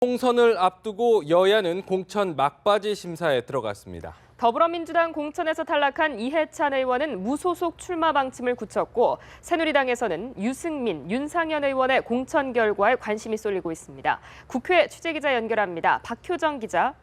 총선을 앞두고 여야는 공천 막바지 심사에 들어갔습니다. 더불어민주당 공천에서 탈락한 이해찬 의원은 무소속 출마 방침을 굳혔고 새누리당에서는 유승민, 윤상현 의원의 공천 결과에 관심이 쏠리고 있습니다. 국회 취재기자 연결합니다. 박효정 기자.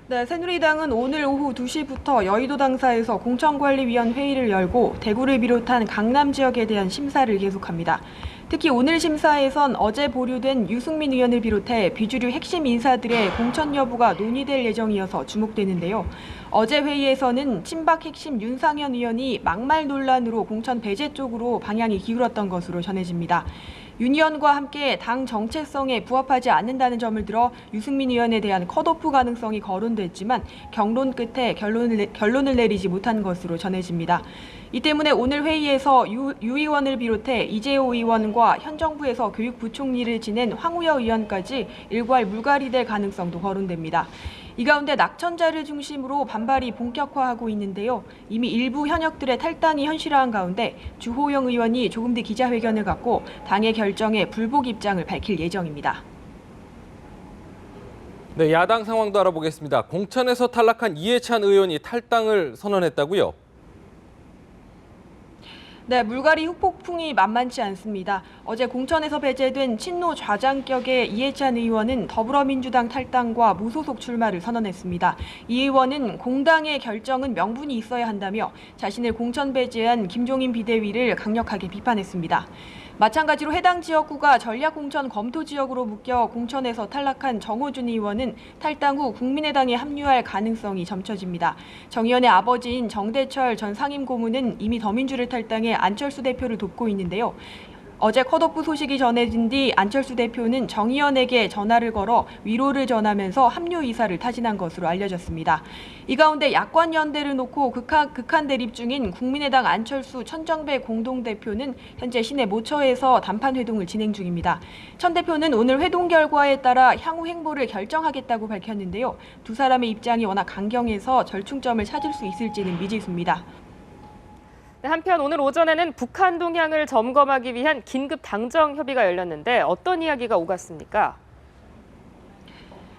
네, 새누리당은 오늘 오후 2시부터 여의도 당사에서 공천관리위원 회의를 열고 대구를 비롯한 강남 지역에 대한 심사를 계속합니다. 특히 오늘 심사에선 어제 보류된 유승민 의원을 비롯해 비주류 핵심 인사들의 공천 여부가 논의될 예정이어서 주목되는데요. 어제 회의에서는 친박 핵심 윤상현 의원이 막말 논란으로 공천 배제 쪽으로 방향이 기울었던 것으로 전해집니다. 윤 의원과 함께 당 정체성에 부합하지 않는다는 점을 들어 유승민 의원에 대한 컷오프 가능성이 거론됐지만 경론 끝에 결론을 내리지 못한 것으로 전해집니다. 이 때문에 오늘 회의에서 유 의원을 비롯해 이재호 의원과 현 정부에서 교육부총리를 지낸 황우여 의원까지 일괄 물갈이될 가능성도 거론됩니다. 이 가운데 낙천자를 중심으로 반발이 본격화하고 있는데요. 이미 일부 현역들의 탈당이 현실화한 가운데 주호영 의원이 조금 뒤 기자회견을 갖고 당의 결정에 불복 입장을 밝힐 예정입니다. 네, 야당 상황도 알아보겠습니다. 공천에서 탈락한 이해찬 의원이 탈당을 선언했다고요? 네, 물갈이 후폭풍이 만만치 않습니다. 어제 공천에서 배제된 친노 좌장격의 이해찬 의원은 더불어민주당 탈당과 무소속 출마를 선언했습니다. 이 의원은 공당의 결정은 명분이 있어야 한다며 자신을 공천 배제한 김종인 비대위를 강력하게 비판했습니다. 마찬가지로 해당 지역구가 전략공천 검토 지역으로 묶여 공천에서 탈락한 정호준 의원은 탈당 후 국민의당에 합류할 가능성이 점쳐집니다. 정 의원의 아버지인 정대철 전 상임고문은 이미 더민주를 탈당해 안철수 대표를 돕고 있는데요. 어제 컷오프 소식이 전해진 뒤 안철수 대표는 정 의원에게 전화를 걸어 위로를 전하면서 합류 의사를 타진한 것으로 알려졌습니다. 이 가운데 야권 연대를 놓고 극한 대립 중인 국민의당 안철수 천정배 공동대표는 현재 시내 모처에서 담판 회동을 진행 중입니다. 천 대표는 오늘 회동 결과에 따라 향후 행보를 결정하겠다고 밝혔는데요. 두 사람의 입장이 워낙 강경해서 절충점을 찾을 수 있을지는 미지수입니다. 한편 오늘 오전에는 북한 동향을 점검하기 위한 긴급 당정 협의가 열렸는데 어떤 이야기가 오갔습니까?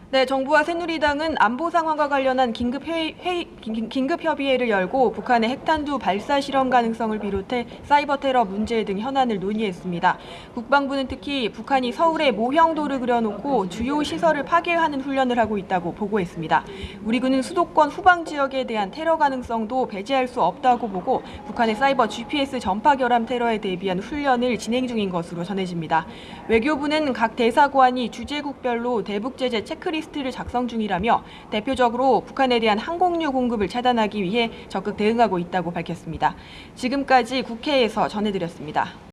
네, 정부와 새누리당은 안보 상황과 관련한 긴급 협의회를 열고 북한의 핵탄두 발사 실험 가능성을 비롯해 사이버 테러 문제 등 현안을 논의했습니다. 국방부는 특히 북한이 서울에 모형도를 그려놓고 주요 시설을 파괴하는 훈련을 하고 있다고 보고했습니다. 우리 군은 수도권 후방 지역에 대한 테러 가능성도 배제할 수 없다고 보고 북한의 사이버 GPS 전파 결함 테러에 대비한 훈련을 진행 중인 것으로 전해집니다. 외교부는 각 대사관이 주재국별로 대북 제재 체크리스트를 작성 중이라며 대표적으로 북한에 대한 항공유 공급을 차단하기 위해 적극 대응하고 있다고 밝혔습니다. 지금까지 국회에서 전해드렸습니다.